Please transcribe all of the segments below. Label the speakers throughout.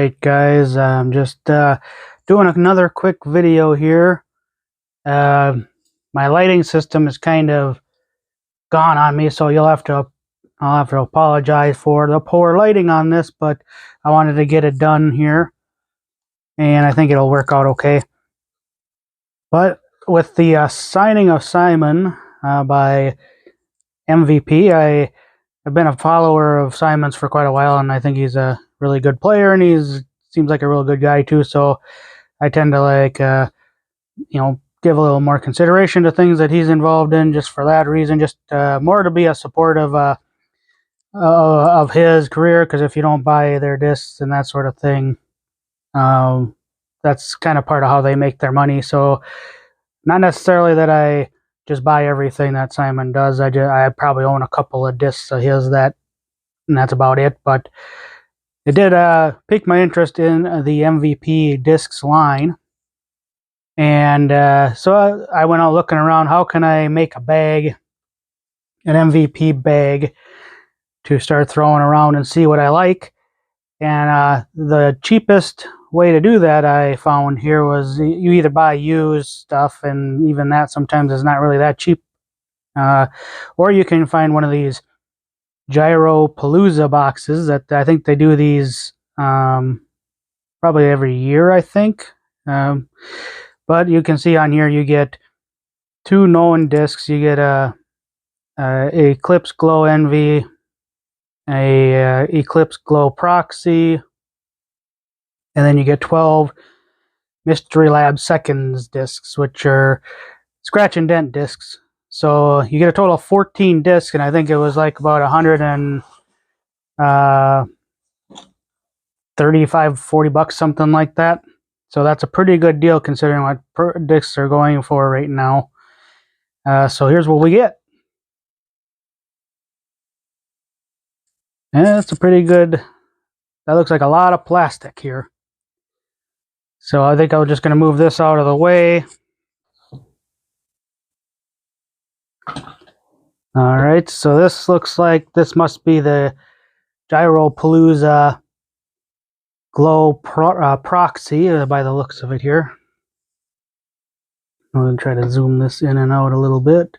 Speaker 1: Alright guys, I'm just doing another quick video here. My lighting system is kind of gone on me, so I'll have to apologize for the poor lighting on this, but I wanted to get it done here, and I think it'll work out okay. But with the signing of Simon by MVP, I've been a follower of Simon's for quite a while, and I think he's a really good player, and seems like a real good guy too. So I tend to give a little more consideration to things that he's involved in, just for that reason, just more to be a supportive of his career. Because if you don't buy their discs and that sort of thing, that's kind of part of how they make their money. So not necessarily that I just buy everything that Simon does. I probably own a couple of discs of his, and that's about it. But it did pique my interest in the MVP discs line, and so I went out looking around. How can I make a bag, an MVP bag, to start throwing around and see what I like? And the cheapest way to do that I found here was you either buy used stuff, and even that sometimes is not really that cheap, or you can find one of these Gyropalooza boxes that I think they do these probably every year, I think. But you can see on here you get two known discs. You get a Eclipse Glow Envy, a Eclipse Glow Proxy, and then you get 12 Mystery Lab Seconds discs, which are scratch and dent discs. So you get a total of 14 discs, and I think it was like about 135, 40 bucks, something like that. So that's a pretty good deal considering what discs are going for right now. So here's what we get. And it's a pretty good, that looks like a lot of plastic here. So I think I'm just going to move this out of the way. Alright, so this looks like this must be the Gyropalooza Glow Proxy by the looks of it here. I'm going to try to zoom this in and out a little bit.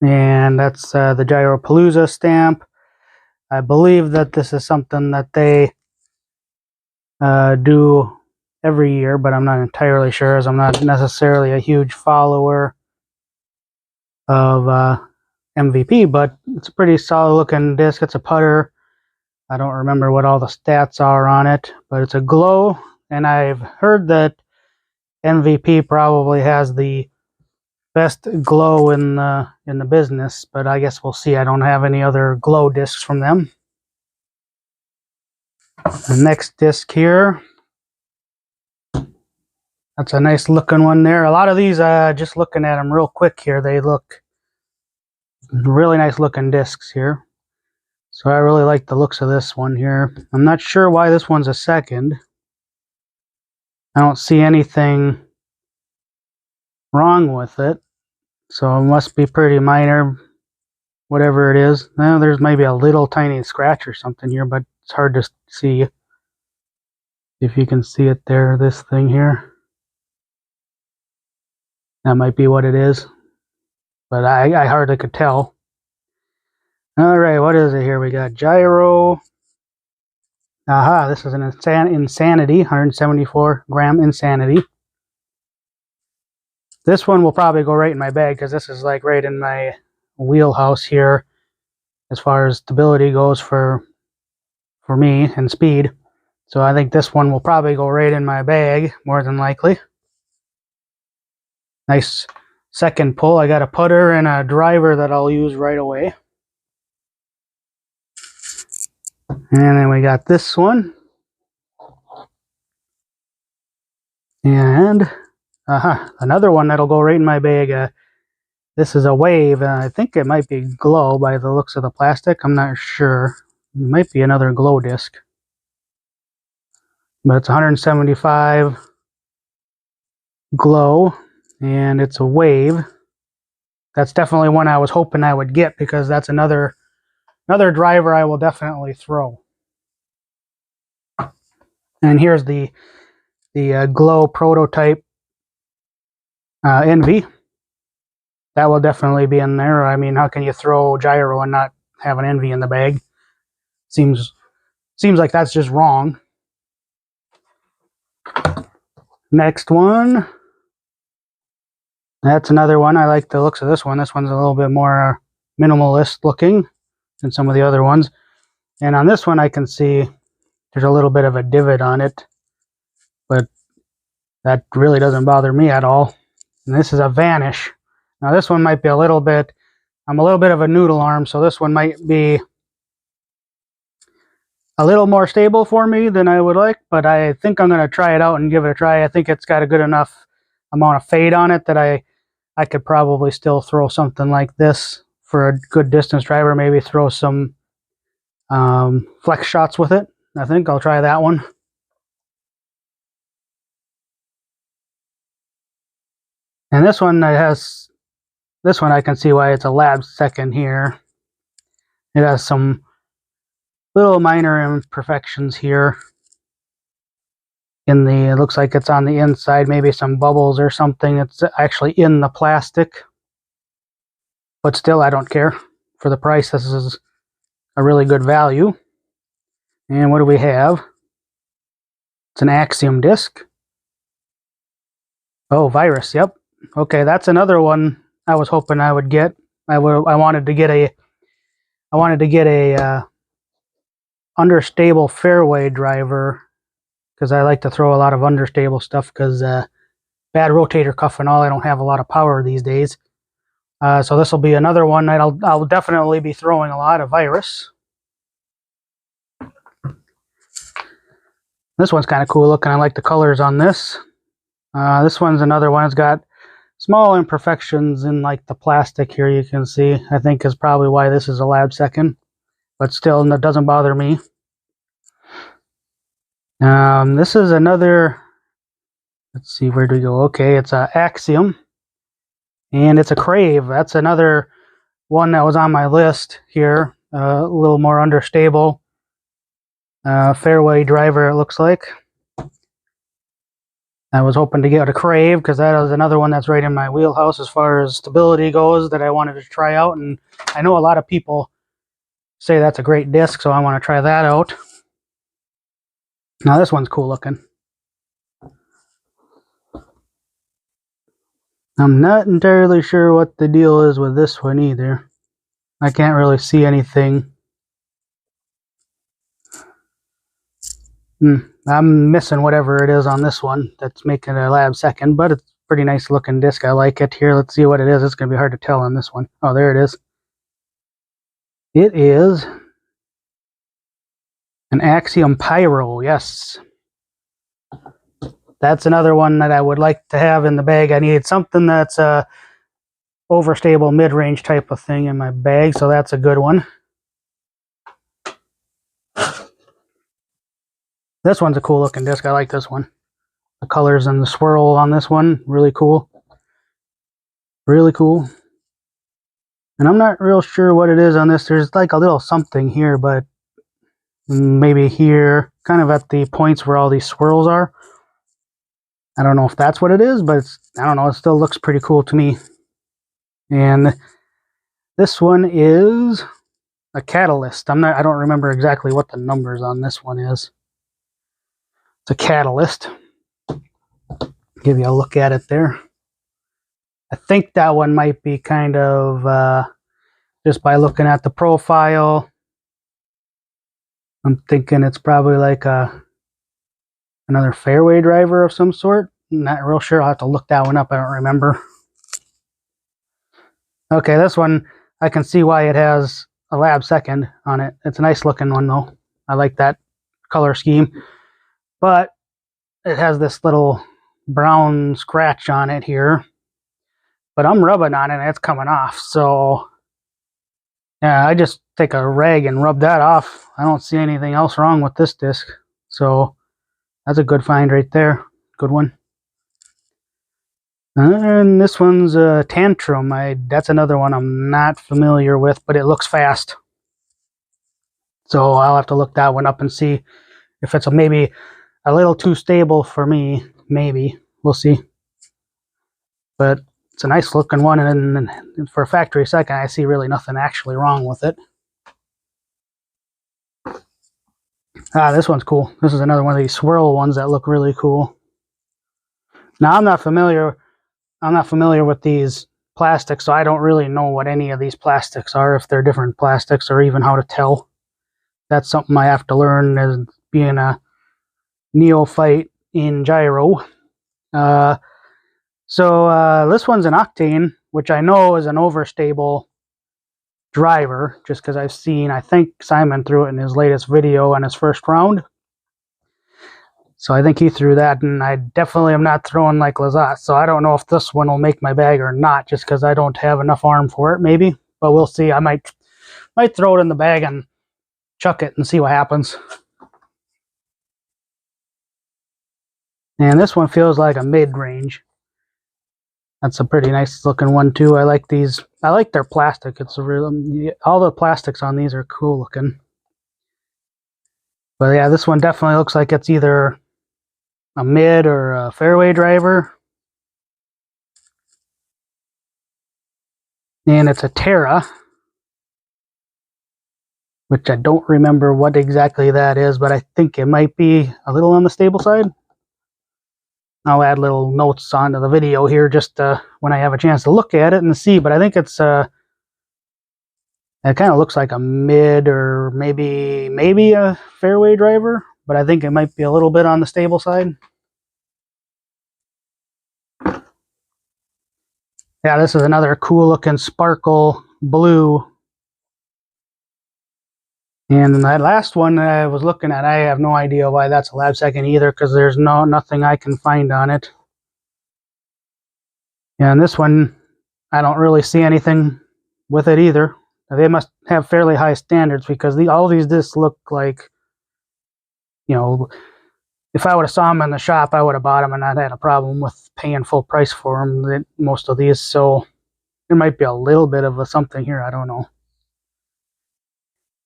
Speaker 1: And that's the Gyropalooza stamp. I believe that this is something that they do every year, but I'm not entirely sure, as I'm not necessarily a huge follower of MVP, but it's a pretty solid looking disc. It's a putter. I don't remember what all the stats are on it, but it's a glow, and I've heard that MVP probably has the best glow in the business, but I guess we'll see. I don't have any other glow discs from them. The next disc here, that's a nice looking one there. A lot of these, just looking at them real quick here, they look really nice looking discs here. So I really like the looks of this one here. I'm not sure why this one's a second. I don't see anything wrong with it, so it must be pretty minor, whatever it is. Now there's maybe a little tiny scratch or something here, but it's hard to see. If you can see it there, this thing here. That might be what it is, but I hardly could tell. Alright, what is it here? We got Gyro. Aha, this is an Insanity, 174 gram Insanity. This one will probably go right in my bag, because this is like right in my wheelhouse here as far as stability goes for me, and speed. So I think this one will probably go right in my bag, more than likely. Nice second pull. I got a putter and a driver that I'll use right away. And then we got this one. And another one that'll go right in my bag. This is a Wave. I think it might be glow by the looks of the plastic. I'm not sure. It might be another glow disc. But it's 175 glow, and it's a Wave. That's definitely one I was hoping I would get, because that's another another driver I will definitely throw. And here's the Glow prototype NV. That will definitely be in there. I mean, how can you throw gyro and not have an NV in the bag? Seems like that's just wrong. Next one. That's another one. I like the looks of this one. This one's a little bit more minimalist looking than some of the other ones. And on this one, I can see there's a little bit of a divot on it, but that really doesn't bother me at all. And this is a Vanish. Now this one might be a little bit, I'm a little bit of a noodle arm, so this one might be a little more stable for me than I would like, but I think I'm going to try it out and give it a try. I think it's got a good enough amount of fade on it that I could probably still throw something like this for a good distance driver, maybe throw some flex shots with it. I think I'll try that one. And this one I can see why it's a lab second here. It has some little minor imperfections here. It looks like it's on the inside, maybe some bubbles or something. It's actually in the plastic. But still, I don't care. For the price, this is a really good value. And what do we have? It's an Axiom disc. Oh, Virus, yep. Okay, that's another one I was hoping I would get. I wanted to get a understable fairway driver, because I like to throw a lot of understable stuff, because bad rotator cuff and all, I don't have a lot of power these days. So this will be another one that I'll definitely be throwing a lot of Virus. This one's kind of cool looking. I like the colors on this. This one's another one. It's got small imperfections in like the plastic here, you can see. I think is probably why this is a lab second, but still, that doesn't bother me. This is another, let's see, where do we go? Okay, it's a Axiom, and it's a CRAVE. That's another one that was on my list here. A little more understable fairway driver, it looks like. I was hoping to get a CRAVE, because that is another one that's right in my wheelhouse as far as stability goes, that I wanted to try out. And I know a lot of people say that's a great disc, so I want to try that out. Now this one's cool looking. I'm not entirely sure what the deal is with this one either. I can't really see anything. I'm missing whatever it is on this one that's making a lab second, but it's a pretty nice looking disc. I like it. Here, let's see what it is. It's going to be hard to tell on this one. Oh, there it is. It is an Axiom PYRO, yes. That's another one that I would like to have in the bag. I needed something that's a overstable mid-range type of thing in my bag, so that's a good one. This one's a cool looking disc. I like this one. The colors and the swirl on this one, really cool. Really cool. And I'm not real sure what it is on this. There's like a little something here, but maybe here, kind of at the points where all these swirls are. I don't know if that's what it is, but I don't know. It still looks pretty cool to me. And this one is a Catalyst. I don't remember exactly what the numbers on this one is. It's a Catalyst. Give you a look at it there. I think that one might be kind of, just by looking at the profile, I'm thinking it's probably like another fairway driver of some sort. I'm not real sure. I'll have to look that one up. I don't remember. Okay, this one, I can see why it has a lab second on it. It's a nice looking one though. I like that color scheme. But it has this little brown scratch on it here. But I'm rubbing on it and it's coming off. So yeah, I just take a rag and rub that off. I don't see anything else wrong with this disc. So that's a good find right there. Good one. And this one's a Tantrum. That's another one I'm not familiar with, but it looks fast. So I'll have to look that one up and see if it's maybe a little too stable for me. Maybe. We'll see. But it's a nice looking one, and for a factory second, I see really nothing actually wrong with it. This one's cool. This is another one of these swirl ones that look really cool. Now I'm not familiar with these plastics, so I don't really know what any of these plastics are, if they're different plastics or even how to tell. That's something I have to learn as being a neophyte in gyro. So this one's an Octane, which I know is an overstable driver, just because I've seen, I think Simon threw it in his latest video on his first round. So I think he threw that, and I definitely am not throwing like Lazat. So I don't know if this one will make my bag or not, just because I don't have enough arm for it, maybe. But we'll see. I might throw it in the bag and chuck it and see what happens. And this one feels like a mid-range. That's a pretty nice looking one too. I like these. I like their plastic. It's a real, all the plastics on these are cool looking. But yeah, this one definitely looks like it's either a mid or a fairway driver. And it's a Terra, which I don't remember what exactly that is, but I think it might be a little on the stable side. I'll add little notes onto the video here just when I have a chance to look at it and see, but I think it's it kind of looks like a mid or maybe a fairway driver, but I think it might be a little bit on the stable side. Yeah, this is another cool looking sparkle blue. And that last one that I was looking at, I have no idea why that's a lab second either, because there's nothing I can find on it. And this one, I don't really see anything with it either. They must have fairly high standards, because all these discs look like, you know, if I would have saw them in the shop, I would have bought them and not had a problem with paying full price for them, most of these. So there might be a little bit of something here, I don't know.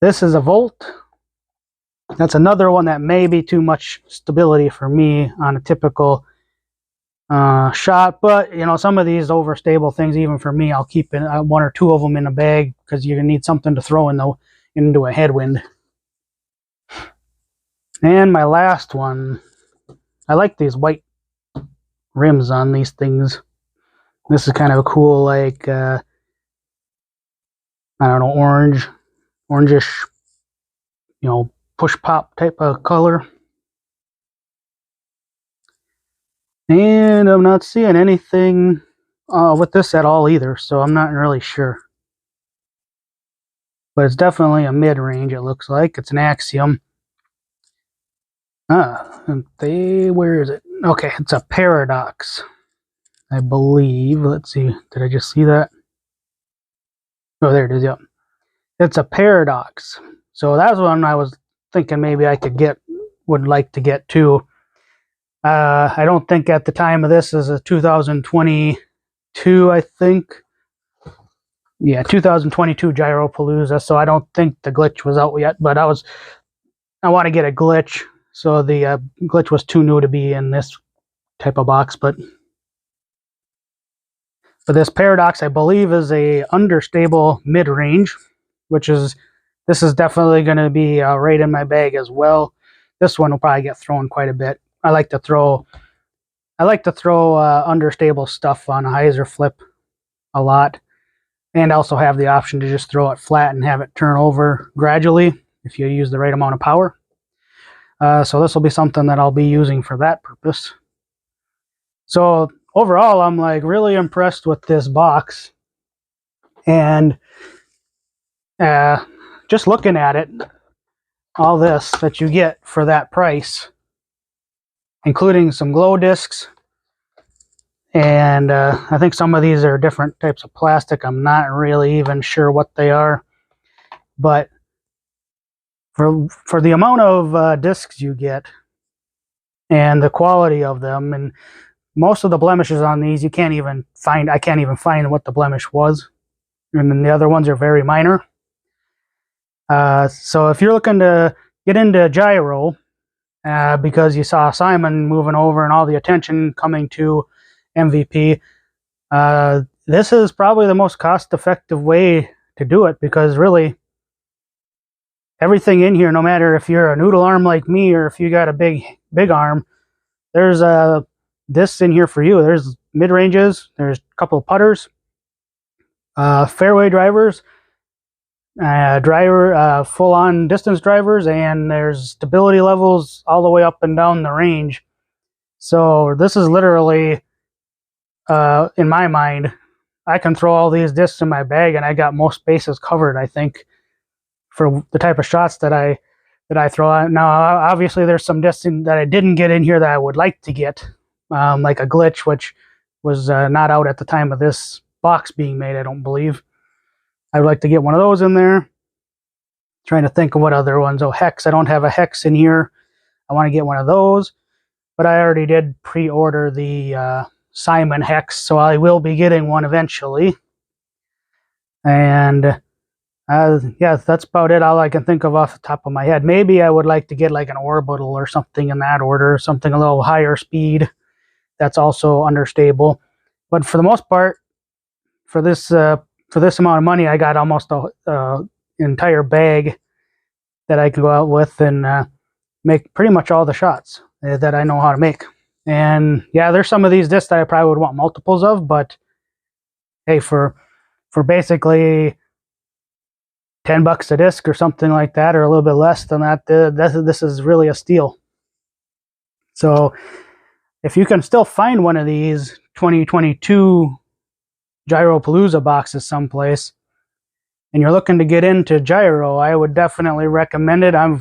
Speaker 1: This is a Volt. That's another one that may be too much stability for me on a typical shot, but you know, some of these overstable things, even for me, I'll keep one or two of them in a bag, because you're gonna need something to throw into a headwind. And my last one, I like these white rims on these things. This is kind of a cool, like I don't know, orangish, you know, push pop type of color. And I'm not seeing anything with this at all either, so I'm not really sure. But it's definitely a mid-range, it looks like. It's an Axiom. Where is it? Okay, it's a Paradox, I believe. Let's see, did I just see that? Oh, there it is, yep. It's a Paradox. So that's one I was thinking maybe I would like to get too. I don't think at the time of this is a 2022, I think. Yeah, 2022 Gyropalooza, so I don't think the glitch was out yet, but I want to get a glitch, so the glitch was too new to be in this type of box, but this Paradox, I believe, is a understable mid-range, this is definitely going to be right in my bag as well. This one will probably get thrown quite a bit. I like to throw understable stuff on a hyzer flip a lot, and also have the option to just throw it flat and have it turn over gradually if you use the right amount of power. So this will be something that I'll be using for that purpose. So overall, I'm like really impressed with this box, and just looking at it, all this that you get for that price, including some glow discs, and I think some of these are different types of plastic. I'm not really even sure what they are, but for the amount of discs you get and the quality of them, and most of the blemishes on these I can't even find what the blemish was, and then the other ones are very minor. So if you're looking to get into gyro, because you saw Simon moving over and all the attention coming to MVP, this is probably the most cost-effective way to do it, because really everything in here, no matter if you're a noodle arm like me or if you got a big arm, there's discs in here for you. There's mid-ranges, there's a couple of putters, fairway drivers, full-on distance drivers, and there's stability levels all the way up and down the range. So this is literally, in my mind, I can throw all these discs in my bag and I got most bases covered, I think, for the type of shots that I throw out. Now, obviously, there's some discs that I didn't get in here that I would like to get, like a glitch, which was not out at the time of this box being made, I don't believe. I would like to get one of those in there. Trying to think of what other ones. Oh, hex. I don't have a hex in here. I want to get one of those. But I already did pre-order the Simon hex, so I will be getting one eventually. And yeah, that's about it. All I can think of off the top of my head. Maybe I would like to get like an orbital or something in that order, something a little higher speed that's also understable. But for the most part, for this amount of money, I got almost an entire bag that I can go out with and make pretty much all the shots that I know how to make. And yeah, there's some of these discs that I probably would want multiples of, but hey, for basically $10 a disc or something like that, or a little bit less than that, this is really a steal. So if you can still find one of these 2022 Gyropalooza boxes someplace, and you're looking to get into gyro, I would definitely recommend it. I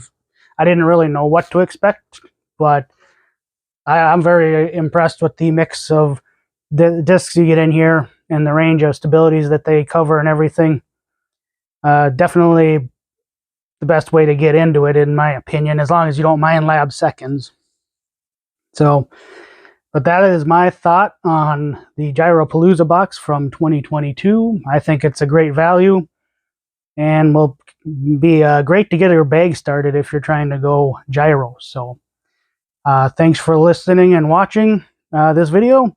Speaker 1: didn't really know what to expect, but I'm very impressed with the mix of the discs you get in here and the range of stabilities that they cover and everything. Definitely the best way to get into it, in my opinion, as long as you don't mind lab seconds. So, but that is my thought on the Gyropalooza box from 2022. I think it's a great value and will be great to get your bag started if you're trying to go gyro. So thanks for listening and watching this video.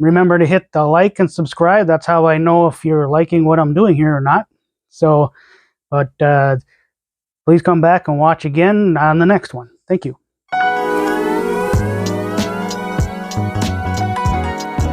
Speaker 1: Remember to hit the like and subscribe. That's how I know if you're liking what I'm doing here or not. So, but please come back and watch again on the next one. Thank you.